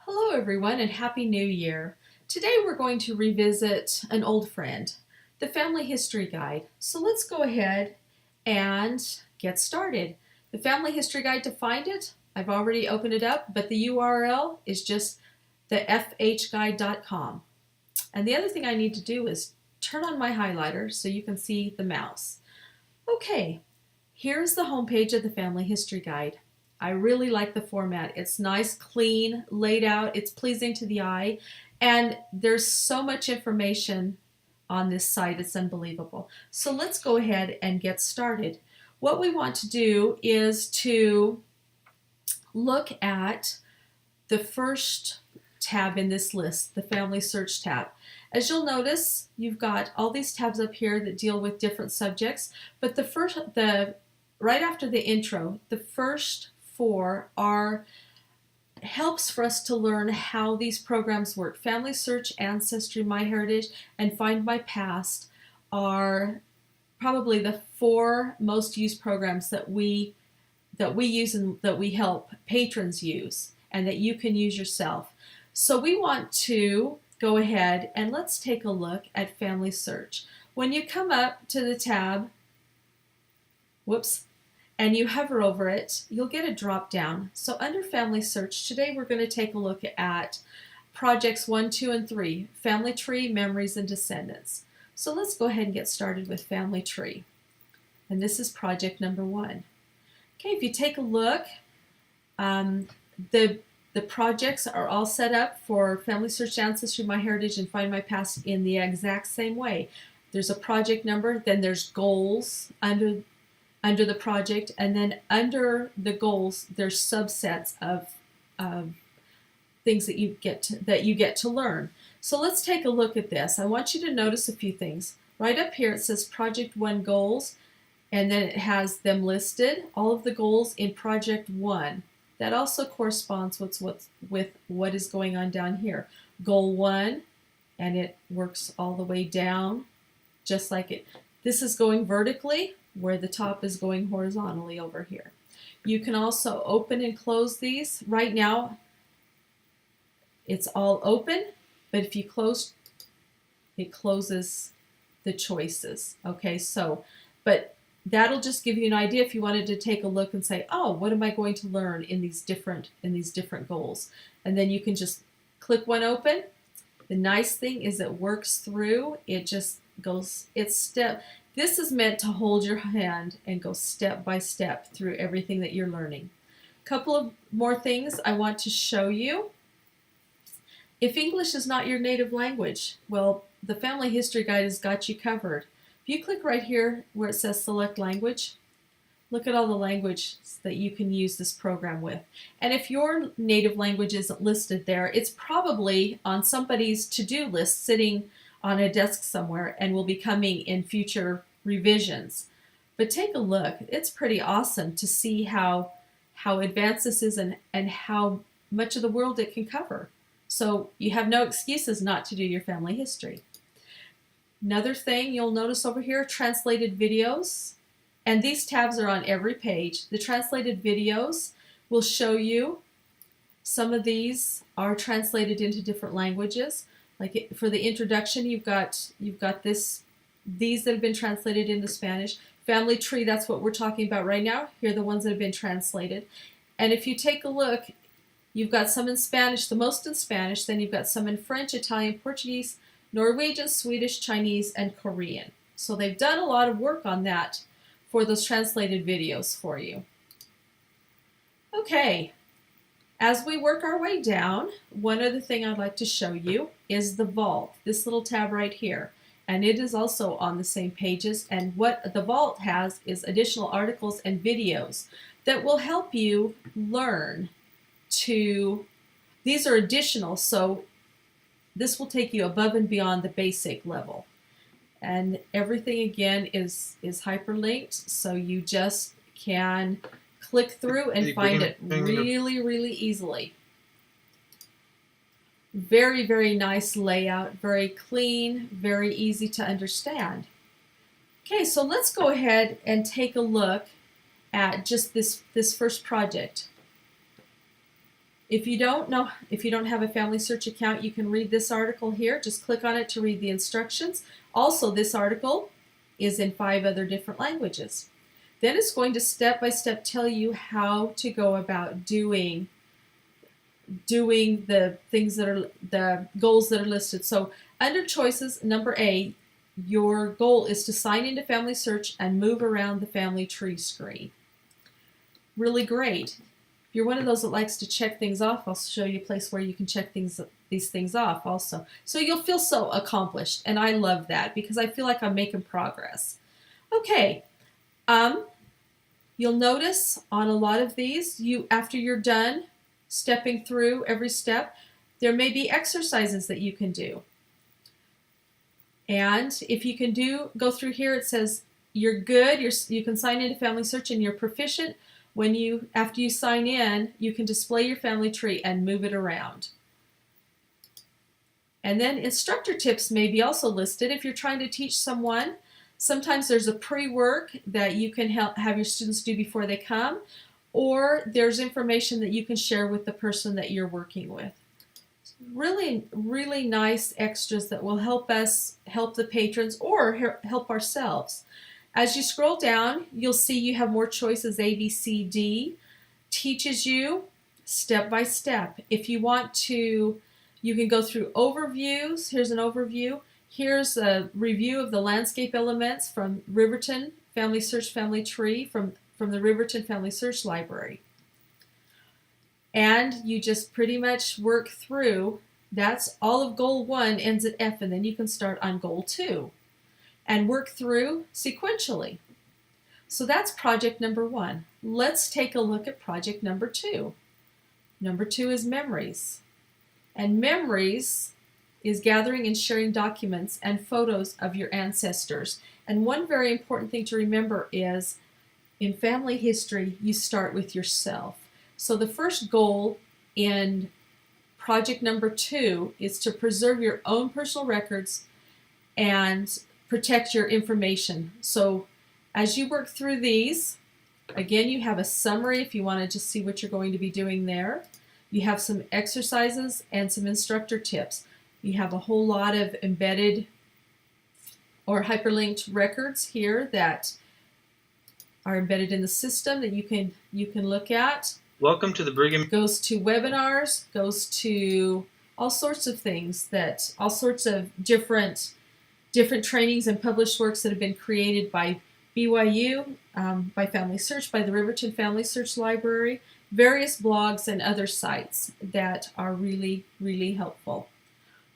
Hello everyone and Happy New Year. Today we're going to revisit an old friend, the Family History Guide. So let's go ahead and get started. The Family History Guide, to find it, I've already opened it up, but the URL is just the fhguide.com. And the other thing I need to do is turn on my highlighter so you can see the mouse. Okay, here's the homepage of the Family History Guide. I really like the format. It's nice, clean, laid out. It's pleasing to the eye. And there's so much information on this site. It's unbelievable. So let's go ahead and get started. What we want to do is to look at the first tab in this list, the Family Search tab. As you'll notice, you've got all these tabs up here that deal with different subjects, but right after the intro, the first four are helps for us to learn how these programs work. Family Search, Ancestry, MyHeritage, and Find My Past are probably the four most used programs that we use and that we help patrons use and that you can use yourself. So we want to go ahead and let's take a look at Family Search. When you come up to the tab, and you hover over it, you'll get a drop down. So under Family Search, today we're going to take a look at projects 1, 2, and 3, Family Tree, Memories, and Descendants. So let's go ahead and get started with Family Tree. And this is project number 1. Okay, if you take a look, the projects are all set up for Family Search, Ancestry, MyHeritage, and Find My Past in the exact same way. There's a project number, then there's goals under the project, and then under the goals there's subsets of things that you get to learn. So let's take a look at this. I want you to notice a few things. Right up here it says Project 1 goals, and then it has them listed, all of the goals in Project 1. That also corresponds with what is going on down here. Goal 1, and it works all the way down just like it. This is going vertically, where the top is going horizontally over here. You can also open and close these. Right now, it's all open, but if you close, it closes the choices. Okay, so, but that'll just give you an idea if you wanted to take a look and say, oh, what am I going to learn in these different goals? And then you can just click one open. The nice thing is it works through. It just goes, this is meant to hold your hand and go step by step through everything that you're learning. A couple of more things I want to show you. If English is not your native language, well, the Family History Guide has got you covered. If you click right here where it says Select Language, look at all the languages that you can use this program with. And if your native language isn't listed there, it's probably on somebody's to-do list sitting on a desk somewhere and will be coming in future revisions. But take a look. It's pretty awesome to see how advanced this is and how much of the world it can cover. So you have no excuses not to do your family history. Another thing you'll notice over here, translated videos. And these tabs are on every page. The translated videos will show you some of these are translated into different languages. Like for the introduction, you've got these that have been translated into Spanish. Family Tree, that's what we're talking about right now. Here are the ones that have been translated. And if you take a look, you've got some in Spanish, the most in Spanish, then you've got some in French, Italian, Portuguese, Norwegian, Swedish, Chinese, and Korean. So they've done a lot of work on that for those translated videos for you. Okay, as we work our way down, one other thing I'd like to show you is the vault, this little tab right here. And it is also on the same pages. And what the vault has is additional articles and videos that will help you learn to, these are additional, so this will take you above and beyond the basic level. And everything again is hyperlinked, so you just can click through and find it really, really easily. Very, very nice layout, very clean, very easy to understand. Okay, so let's go ahead and take a look at just this first project. If you don't know, if you don't have a Family Search account, you can read this article here. Just click on it to read the instructions. Also, this article is in 5 other different languages. Then it's going to step by step tell you how to go about doing the things that are the goals that are listed. So under choices, number A, your goal is to sign into Family Search and move around the family tree screen. Really great. If you're one of those that likes to check things off, I'll show you a place where you can check these things off also. So you'll feel so accomplished, and I love that because I feel like I'm making progress. Okay, you'll notice on a lot of these, after you're done stepping through every step, there may be exercises that you can do. And if you can go through here, it says you're good, you can sign into Family Search and you're proficient. After you sign in, you can display your family tree and move it around. And then instructor tips may be also listed if you're trying to teach someone. Sometimes there's a pre-work that you can have your students do before they come, or there's information that you can share with the person that you're working with. Really, really nice extras that will help us help the patrons or help ourselves. As you scroll down, you'll see you have more choices. A, B, C, D teaches you step by step. If you want to, you can go through overviews. Here's an overview. Here's a review of the landscape elements from Riverton Family Search Family Tree from the Riverton Family Search Library. And you just pretty much work through. That's all of goal 1 ends at F, and then you can start on goal 2 and work through sequentially. So that's project number 1. Let's take a look at project number 2. Number 2 is memories. And memories is gathering and sharing documents and photos of your ancestors. And one very important thing to remember is in family history, you start with yourself. So the first goal in project number 2 is to preserve your own personal records and protect your information. So as you work through these, again, you have a summary if you want to just see what you're going to be doing there. You have some exercises and some instructor tips. You have a whole lot of embedded or hyperlinked records here that are embedded in the system that you can look at. Welcome to the Brigham. Goes to webinars, goes to all sorts of things, all sorts of different trainings and published works that have been created by BYU, by Family Search, by the Riverton Family Search Library, various blogs and other sites that are really, really helpful.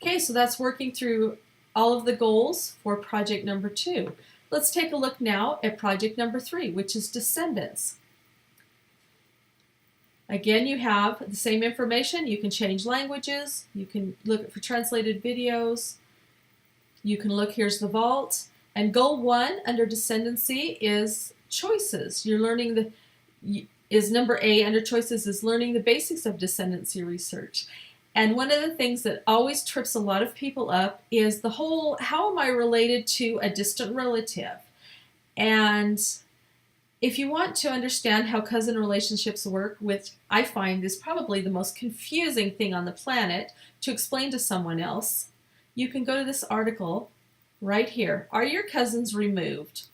Okay, so that's working through all of the goals for project number 2. Let's take a look now at project number 3, which is Descendants. Again, you have the same information. You can change languages. You can look for translated videos. You can look, here's the vault. And goal 1 under Descendancy is choices. You're learning is number A under choices is learning the basics of descendancy research. And one of the things that always trips a lot of people up is the whole, how am I related to a distant relative? And if you want to understand how cousin relationships work, which I find is probably the most confusing thing on the planet to explain to someone else, you can go to this article right here. Are your cousins removed?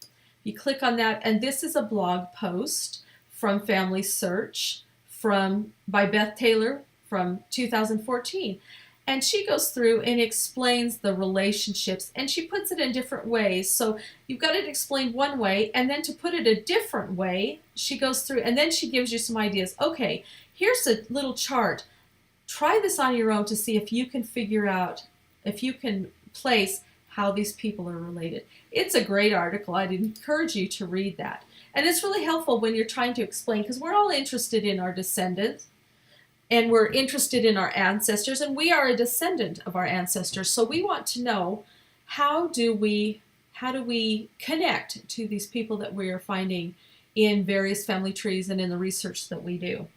You click on that, and this is a blog post from Family Search by Beth Taylor from 2014. And she goes through and explains the relationships, and she puts it in different ways. So you've got it explained one way, and then to put it a different way, she goes through, and then she gives you some ideas. Okay, here's a little chart. Try this on your own to see if you can figure out, if you can place how these people are related. It's a great article. I'd encourage you to read that. And it's really helpful when you're trying to explain, because we're all interested in our descendants, and we're interested in our ancestors, and we are a descendant of our ancestors. So we want to know, how do we connect to these people that we are finding in various family trees and in the research that we do.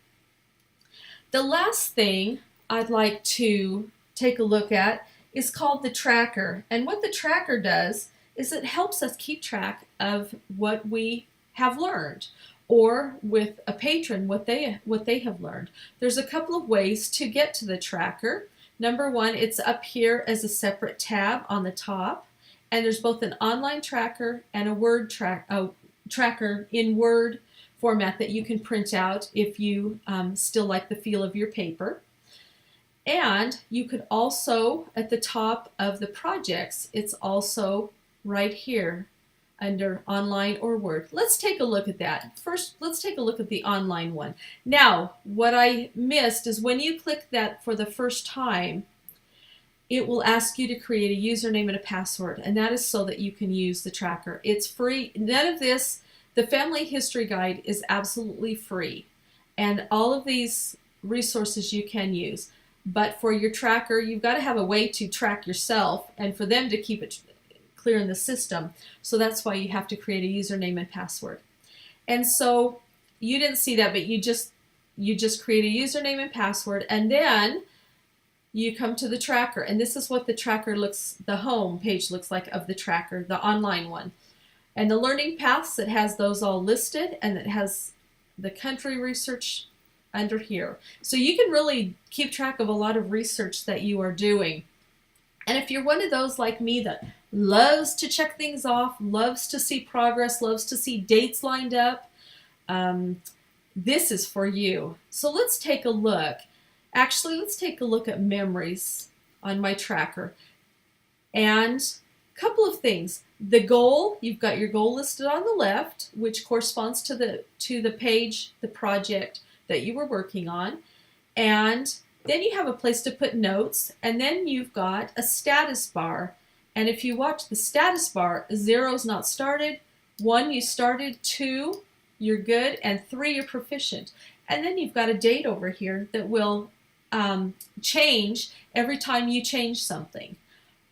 The last thing I'd like to take a look at is called the tracker. And what the tracker does is it helps us keep track of what we have learned, or with a patron what they have learned. There's a couple of ways to get to the tracker. Number one, it's up here as a separate tab on the top, and there's both an online tracker and a word tracker in Word format that you can print out if you still like the feel of your paper. And you could also, at the top of the projects, it's also right here under online or Word. Let's take a look at that. First, let's take a look at the online one. Now, what I missed is when you click that for the first time, it will ask you to create a username and a password, and that is so that you can use the tracker. It's free. None of this, the Family History Guide is absolutely free, and all of these resources you can use. But for your tracker, you've got to have a way to track yourself and for them to keep it clear in the system. So that's why you have to create a username and password. And so you didn't see that, but you just create a username and password, and then you come to the tracker. And this is what the tracker looks, the home page looks like of the tracker, the online one. And the learning paths, it has those all listed, and it has the country research under here. So you can really keep track of a lot of research that you are doing. And if you're one of those like me that loves to check things off, loves to see progress, loves to see dates lined up, this is for you. So let's take a look. Actually, let's take a look at memories on my tracker. And a couple of things. The goal, you've got your goal listed on the left, which corresponds to the page, the project that you were working on. And then you have a place to put notes, and then you've got a status bar. And if you watch the status bar, 0 is not started, 1 you started, 2 you're good, and 3 you're proficient. And then you've got a date over here that will change every time you change something.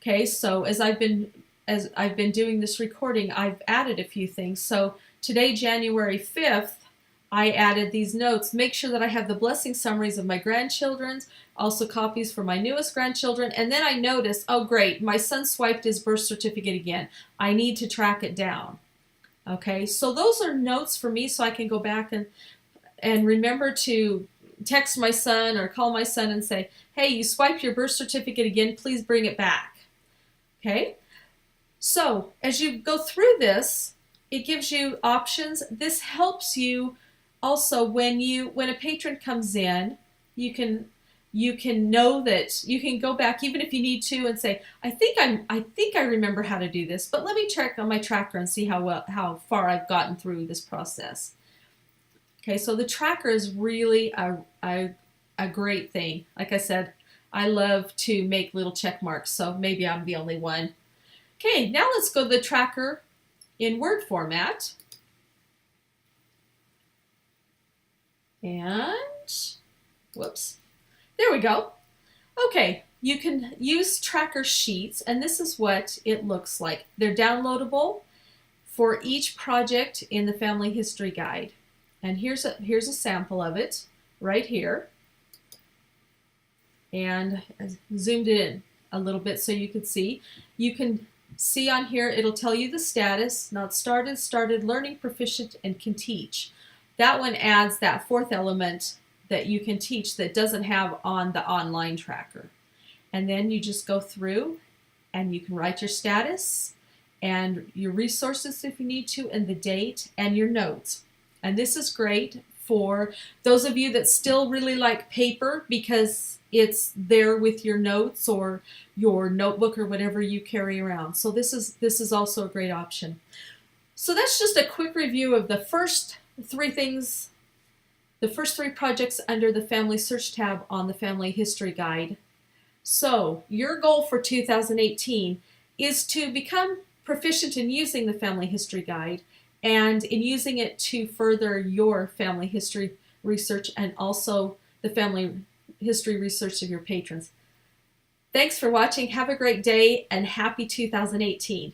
Okay, so as I've been doing this recording, I've added a few things. So today, January 5th, I added these notes. Make sure that I have the blessing summaries of my grandchildren's, also copies for my newest grandchildren. And then I noticed, oh great, my son swiped his birth certificate again. I need to track it down. Okay, so those are notes for me so I can go back and remember to text my son or call my son and say, hey, you swiped your birth certificate again, please bring it back. Okay, so as you go through this, it gives you options. This helps you also when a patron comes in, you can know that you can go back even if you need to and say, I think I remember how to do this, but let me check on my tracker and see how far I've gotten through this process. Okay, so the tracker is really a great thing. Like I said, I love to make little check marks, so maybe I'm the only one. Okay, now let's go to the tracker in Word format. And, whoops, there we go. Okay, you can use tracker sheets, and this is what it looks like. They're downloadable for each project in the Family History Guide. And here's a sample of it right here. And I zoomed it in a little bit so you could see. You can see on here, it'll tell you the status, not started, started, learning, proficient, and can teach. That one adds that fourth element that you can teach that doesn't have on the online tracker. And then you just go through and you can write your status and your resources if you need to, and the date and your notes. And this is great for those of you that still really like paper because it's there with your notes or your notebook or whatever you carry around. So this is also a great option. So that's just a quick review of the first three things, the first three projects under the Family Search tab on the Family History Guide. So your goal for 2018 is to become proficient in using the Family History Guide and in using it to further your family history research and also the family history research of your patrons. Thanks for watching. Have a great day and happy 2018.